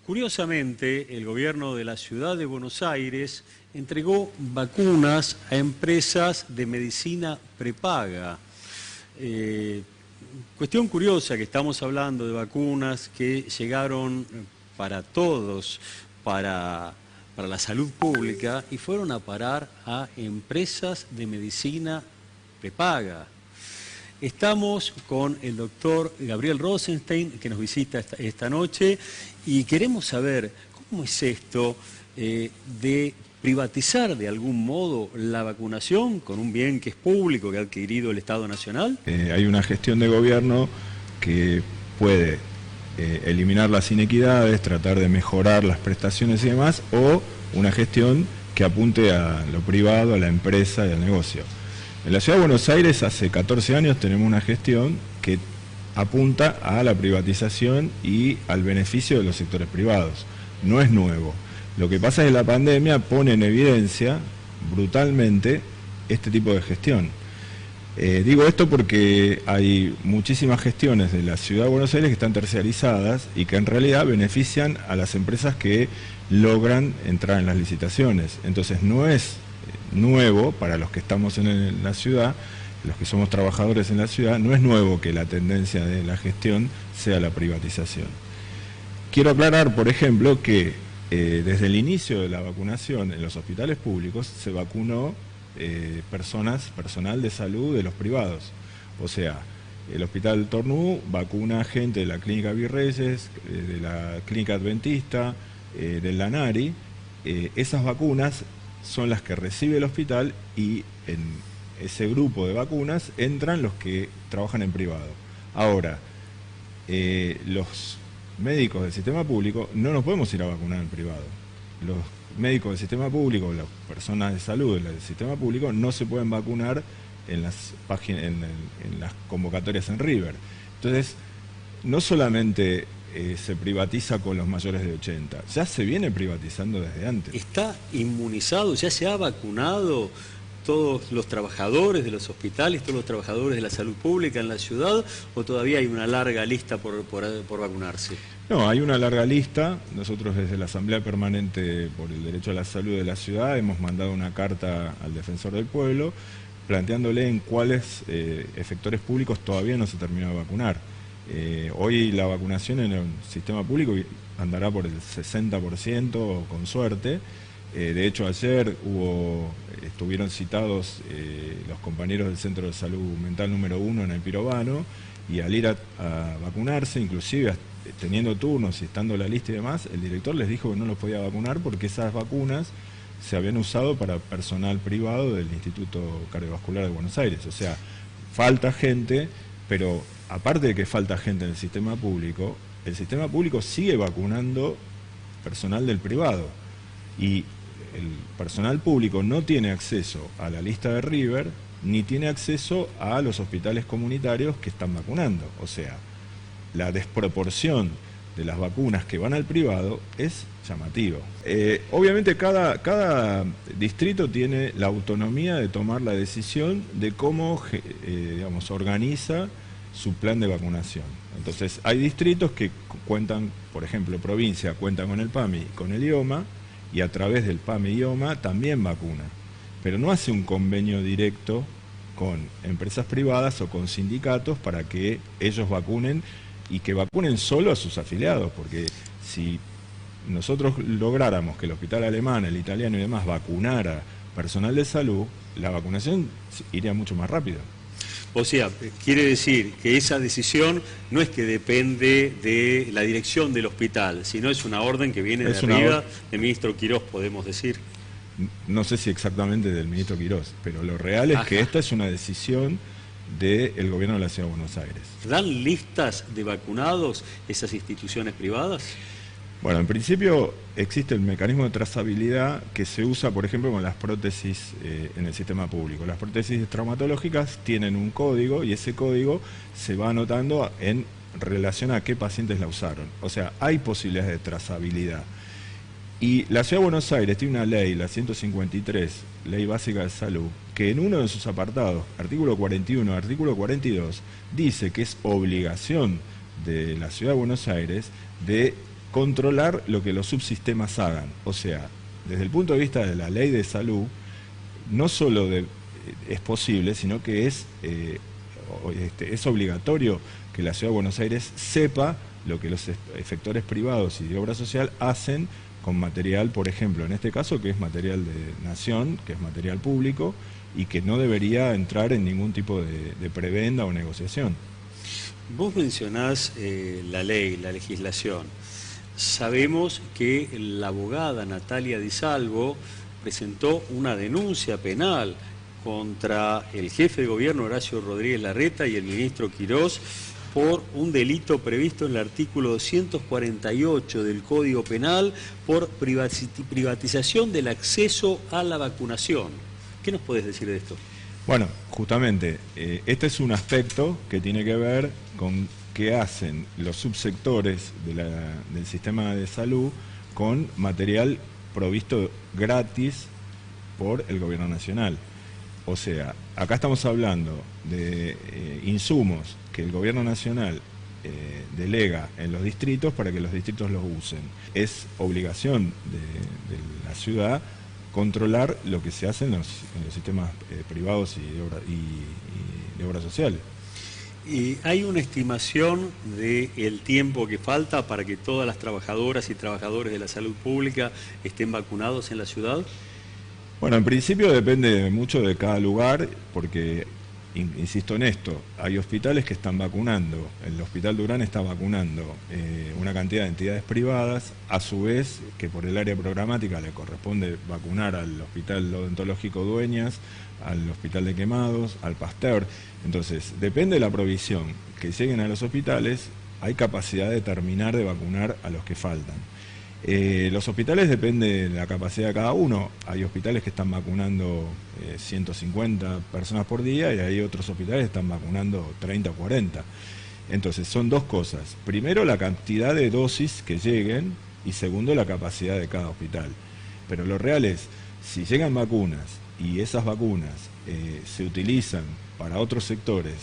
Curiosamente, el gobierno de la ciudad de Buenos Aires entregó vacunas a empresas de medicina prepaga. Cuestión curiosa que estamos hablando de vacunas que llegaron para todos, para la salud pública, y fueron a parar a empresas de medicina prepaga. Estamos con el doctor Gabriel Rosenstein, que nos visita esta noche, y queremos saber cómo es esto de privatizar de algún modo la vacunación con un bien que es público, que ha adquirido el Estado Nacional. Hay una gestión de gobierno que puede eliminar las inequidades, tratar de mejorar las prestaciones y demás, o una gestión que apunte a lo privado, a la empresa y al negocio. En la Ciudad de Buenos Aires hace 14 años tenemos una gestión que apunta a la privatización y al beneficio de los sectores privados. No es nuevo. Lo que pasa es que la pandemia pone en evidencia brutalmente este tipo de gestión. Digo esto porque hay muchísimas gestiones de la Ciudad de Buenos Aires que están terciarizadas y que en realidad benefician a las empresas que logran entrar en las licitaciones. Entonces no es nuevo para los que estamos en la ciudad, los que somos trabajadores en la ciudad, no es nuevo que la tendencia de la gestión sea la privatización. Quiero aclarar, por ejemplo, que desde el inicio de la vacunación en los hospitales públicos se vacunó personal de salud de los privados. O sea, el Hospital Tornú vacuna gente de la Clínica Virreyes, de la Clínica Adventista, del Lanari. Esas vacunas son las que recibe el hospital y en ese grupo de vacunas entran los que trabajan en privado. Ahora, los médicos del sistema público no nos podemos ir a vacunar en privado. Los médicos del sistema público, las personas de salud del sistema público no se pueden vacunar en las páginas, en las convocatorias en River. Entonces, no solamente se privatiza con los mayores de 80, ya se viene privatizando desde antes. ¿Está inmunizado, ya se ha vacunado todos los trabajadores de los hospitales, todos los trabajadores de la salud pública en la ciudad, o todavía hay una larga lista por vacunarse? No, hay una larga lista. Nosotros desde la Asamblea Permanente por el Derecho a la Salud de la ciudad hemos mandado una carta al Defensor del Pueblo planteándole en cuáles efectores públicos todavía no se terminó de vacunar. Hoy la vacunación en el sistema público andará por el 60% con suerte. De hecho, ayer estuvieron citados los compañeros del Centro de Salud Mental número 1 en el Pirobano, y al ir a vacunarse, inclusive teniendo turnos y estando la lista y demás, el director les dijo que no los podía vacunar porque esas vacunas se habían usado para personal privado del Instituto Cardiovascular de Buenos Aires. O sea, falta gente, pero aparte de que falta gente en el sistema público sigue vacunando personal del privado. Y el personal público no tiene acceso a la lista de River, ni tiene acceso a los hospitales comunitarios que están vacunando. O sea, la desproporción de las vacunas que van al privado es llamativo. Obviamente cada distrito tiene la autonomía de tomar la decisión de cómo organiza su plan de vacunación. Entonces hay distritos que cuentan, por ejemplo, provincia cuentan con el PAMI, con el IOMA, y a través del PAMI IOMA también vacuna, pero no hace un convenio directo con empresas privadas o con sindicatos para que ellos vacunen y que vacunen solo a sus afiliados, porque si nosotros lográramos que el hospital alemán, el italiano y demás vacunara personal de salud, la vacunación iría mucho más rápido. O sea, quiere decir que esa decisión no es que depende de la dirección del hospital, sino es una orden que viene de arriba del ministro Quirós, podemos decir. No sé si exactamente del ministro Quirós, pero lo real es que esta es una decisión del gobierno de la Ciudad de Buenos Aires. ¿Dan listas de vacunados esas instituciones privadas? Bueno, en principio existe el mecanismo de trazabilidad que se usa, por ejemplo, con las prótesis en el sistema público. Las prótesis traumatológicas tienen un código y ese código se va anotando en relación a qué pacientes la usaron. O sea, hay posibilidades de trazabilidad. Y la Ciudad de Buenos Aires tiene una ley, la 153, Ley Básica de Salud, que en uno de sus apartados, artículo 41, artículo 42, dice que es obligación de la Ciudad de Buenos Aires de controlar lo que los subsistemas hagan. O sea, desde el punto de vista de la ley de salud, no solo es posible, sino que es obligatorio que la Ciudad de Buenos Aires sepa lo que los efectores privados y de obra social hacen con material, por ejemplo, en este caso, que es material de nación, que es material público, y que no debería entrar en ningún tipo de prebenda o negociación. Vos mencionás la ley, la legislación. Sabemos que la abogada Natalia Di Salvo presentó una denuncia penal contra el jefe de gobierno Horacio Rodríguez Larreta y el ministro Quirós por un delito previsto en el artículo 248 del Código Penal por privatización del acceso a la vacunación. ¿Qué nos podés decir de esto? Bueno, justamente, este es un aspecto que tiene que ver con qué hacen los subsectores del sistema de salud con material provisto gratis por el gobierno nacional. O sea, acá estamos hablando de insumos que el gobierno nacional delega en los distritos para que los distritos los usen. Es obligación de la ciudad controlar lo que se hace en los sistemas privados y de obras sociales. ¿Y hay una estimación del tiempo que falta para que todas las trabajadoras y trabajadores de la salud pública estén vacunados en la ciudad? Bueno, en principio depende mucho de cada lugar, porque, insisto en esto, hay hospitales que están vacunando. El Hospital Durán está vacunando una cantidad de entidades privadas, a su vez que por el área programática le corresponde vacunar al Hospital Odontológico Dueñas, al Hospital de Quemados, al Pasteur. Entonces, depende de la provisión que lleguen a los hospitales, hay capacidad de terminar de vacunar a los que faltan. Los hospitales depende de la capacidad de cada uno. Hay hospitales que están vacunando 150 personas por día y hay otros hospitales que están vacunando 30 o 40. Entonces son dos cosas. Primero, la cantidad de dosis que lleguen y segundo, la capacidad de cada hospital. Pero lo real es, si llegan vacunas y esas vacunas se utilizan para otros sectores,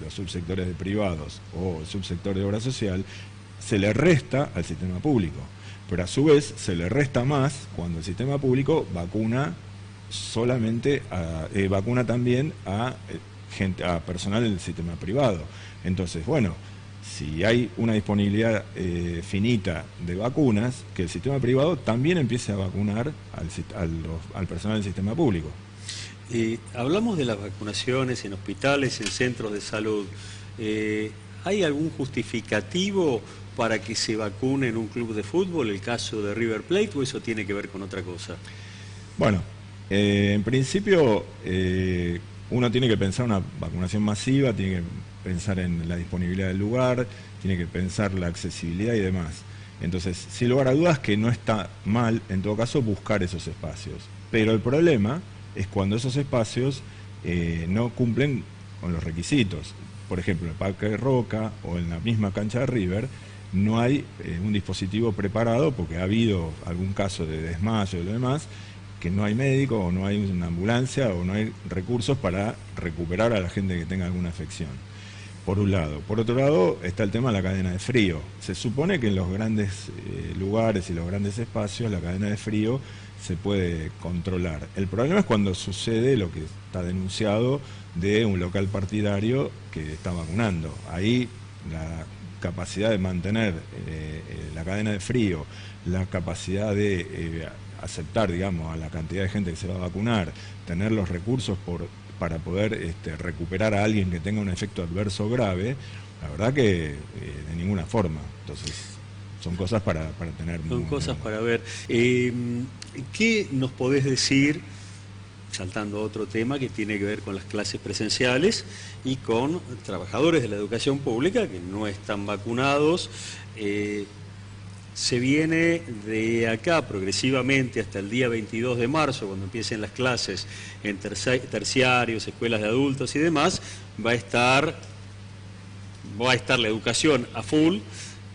los subsectores de privados o el subsector de obra social, se le resta al sistema público. Pero a su vez se le resta más cuando el sistema público vacuna vacuna también a personal del sistema privado. Entonces, bueno, si hay una disponibilidad finita de vacunas, que el sistema privado también empiece a vacunar al personal del sistema público. Hablamos de las vacunaciones en hospitales, en centros de salud. ¿Hay algún justificativo para que se vacune en un club de fútbol, el caso de River Plate, o eso tiene que ver con otra cosa? Bueno, en principio uno tiene que pensar una vacunación masiva, tiene que pensar en la disponibilidad del lugar, tiene que pensar la accesibilidad y demás. Entonces, sin lugar a dudas que no está mal, en todo caso, buscar esos espacios. Pero el problema es cuando esos espacios no cumplen con los requisitos. Por ejemplo, en el Parque Roca o en la misma cancha de River, no hay un dispositivo preparado porque ha habido algún caso de desmayo y lo demás, que no hay médico o no hay una ambulancia o no hay recursos para recuperar a la gente que tenga alguna afección. Por un lado. Por otro lado está el tema de la cadena de frío. Se supone que en los grandes lugares y los grandes espacios la cadena de frío se puede controlar. El problema es cuando sucede lo que está denunciado de un local partidario que está vacunando. Ahí la capacidad de mantener la cadena de frío, la capacidad de aceptar, digamos, a la cantidad de gente que se va a vacunar, tener los recursos para poder recuperar a alguien que tenga un efecto adverso grave, la verdad que de ninguna forma. Entonces, son cosas para tener... Son cosas para ver. ¿Qué nos podés decir, saltando a otro tema que tiene que ver con las clases presenciales y con trabajadores de la educación pública que no están vacunados? Se viene de acá progresivamente hasta el día 22 de marzo, cuando empiecen las clases en terciarios, escuelas de adultos y demás, va a estar la educación a full,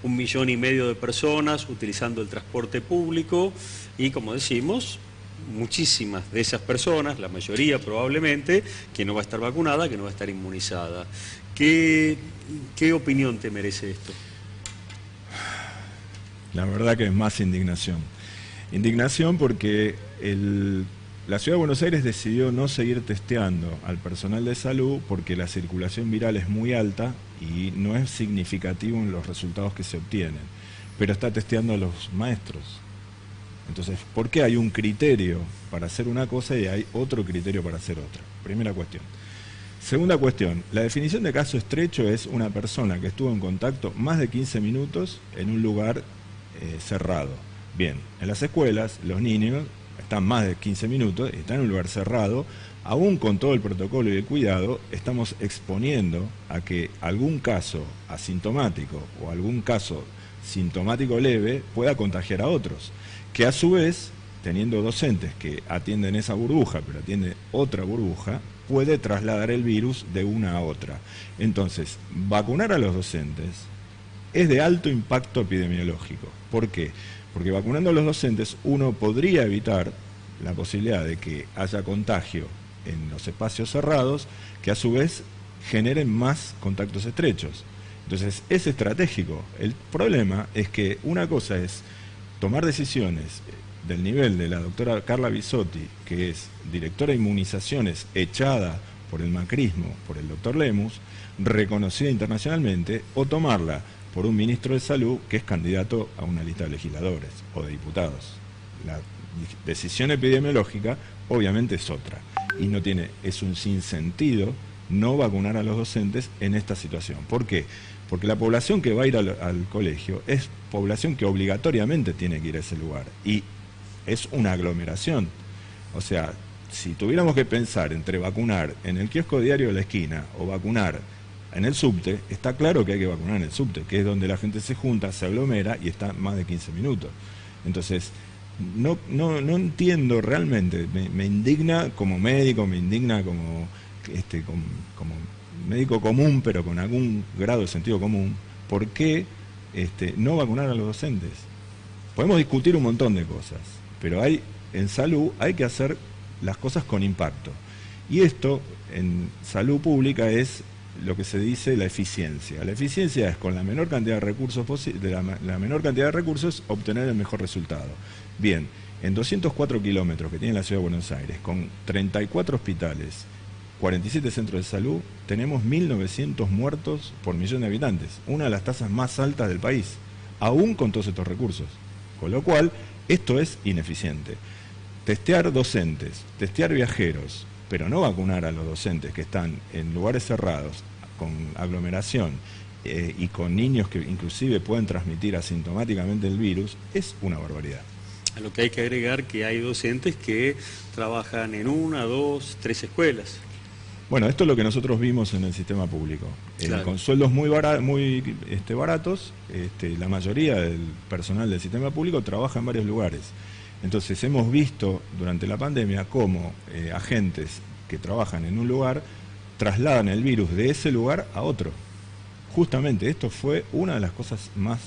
1,5 millones de personas utilizando el transporte público y, como decimos, muchísimas de esas personas, la mayoría probablemente, que no va a estar vacunada, que no va a estar inmunizada. ¿Qué opinión te merece esto? La verdad que es más indignación. Indignación porque la Ciudad de Buenos Aires decidió no seguir testeando al personal de salud porque la circulación viral es muy alta y no es significativo en los resultados que se obtienen, pero está testeando a los maestros. Entonces, ¿por qué hay un criterio para hacer una cosa y hay otro criterio para hacer otra? Primera cuestión. Segunda cuestión, la definición de caso estrecho es una persona que estuvo en contacto más de 15 minutos en un lugar cerrado. Bien, en las escuelas los niños están más de 15 minutos, están en un lugar cerrado, aún con todo el protocolo y el cuidado, estamos exponiendo a que algún caso asintomático o algún caso sintomático leve pueda contagiar a otros, que a su vez, teniendo docentes que atienden esa burbuja, pero atienden otra burbuja, puede trasladar el virus de una a otra. Entonces, vacunar a los docentes es de alto impacto epidemiológico. ¿Por qué? Porque vacunando a los docentes uno podría evitar la posibilidad de que haya contagio en los espacios cerrados, que a su vez generen más contactos estrechos. Entonces, es estratégico. El problema es que una cosa es tomar decisiones del nivel de la doctora Carla Bisotti, que es directora de inmunizaciones echada por el macrismo, por el doctor Lemus, reconocida internacionalmente, o tomarla por un ministro de salud que es candidato a una lista de legisladores o de diputados. La decisión epidemiológica obviamente es otra y no tiene, es un sinsentido no vacunar a los docentes en esta situación. ¿Por qué? Porque la población que va a ir al colegio es población que obligatoriamente tiene que ir a ese lugar y es una aglomeración. O sea, si tuviéramos que pensar entre vacunar en el kiosco diario de la esquina o vacunar en el subte, está claro que hay que vacunar en el subte, que es donde la gente se junta, se aglomera y está más de 15 minutos. Entonces, no entiendo realmente, me indigna como médico, me indigna como médico común, pero con algún grado de sentido común, ¿por qué no vacunar a los docentes? Podemos discutir un montón de cosas, pero en salud hay que hacer las cosas con impacto. Y esto, en salud pública, es lo que se dice la eficiencia. La eficiencia es con la menor cantidad de recursos la menor cantidad de recursos obtener el mejor resultado. Bien, en 204 kilómetros que tiene la Ciudad de Buenos Aires, con 34 hospitales, 47 centros de salud, tenemos 1.900 muertos por millón de habitantes, una de las tasas más altas del país, aún con todos estos recursos. Con lo cual, esto es ineficiente. Testear docentes, testear viajeros, pero no vacunar a los docentes que están en lugares cerrados, con aglomeración y con niños que inclusive pueden transmitir asintomáticamente el virus, es una barbaridad. A lo que hay que agregar que hay docentes que trabajan en 1, 2, 3 escuelas. Bueno, esto es lo que nosotros vimos en el sistema público. Claro. Con sueldos muy baratos, la mayoría del personal del sistema público trabaja en varios lugares. Entonces hemos visto durante la pandemia cómo agentes que trabajan en un lugar trasladan el virus de ese lugar a otro. Justamente esto fue una de las cosas más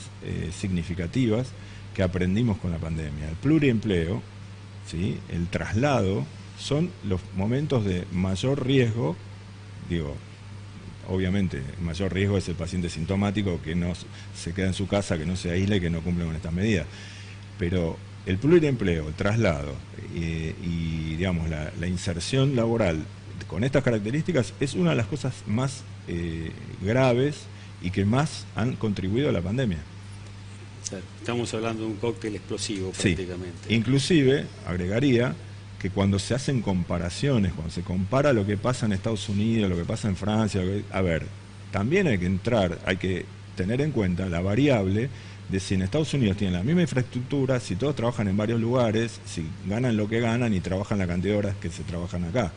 significativas que aprendimos con la pandemia. El pluriempleo, ¿sí?, el traslado, son los momentos de mayor riesgo. Digo, obviamente el mayor riesgo es el paciente sintomático que no se queda en su casa, que no se aísle, que no cumple con estas medidas. Pero el pluriempleo, el traslado y digamos, la inserción laboral con estas características es una de las cosas más graves y que más han contribuido a la pandemia. Estamos hablando de un cóctel explosivo prácticamente. Sí. Inclusive, agregaría que cuando se hacen comparaciones, cuando se compara lo que pasa en Estados Unidos, lo que pasa en Francia, a ver, también hay que tener en cuenta la variable de si en Estados Unidos tienen la misma infraestructura, si todos trabajan en varios lugares, si ganan lo que ganan y trabajan la cantidad de horas que se trabajan acá.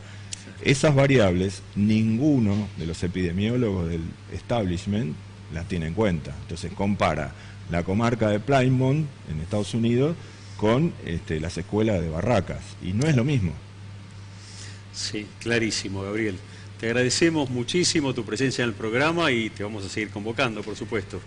Esas variables, ninguno de los epidemiólogos del establishment las tiene en cuenta. Entonces compara la comarca de Plymouth en Estados Unidos con las escuelas de Barracas, y no es lo mismo. Sí, clarísimo, Gabriel. Te agradecemos muchísimo tu presencia en el programa y te vamos a seguir convocando, por supuesto.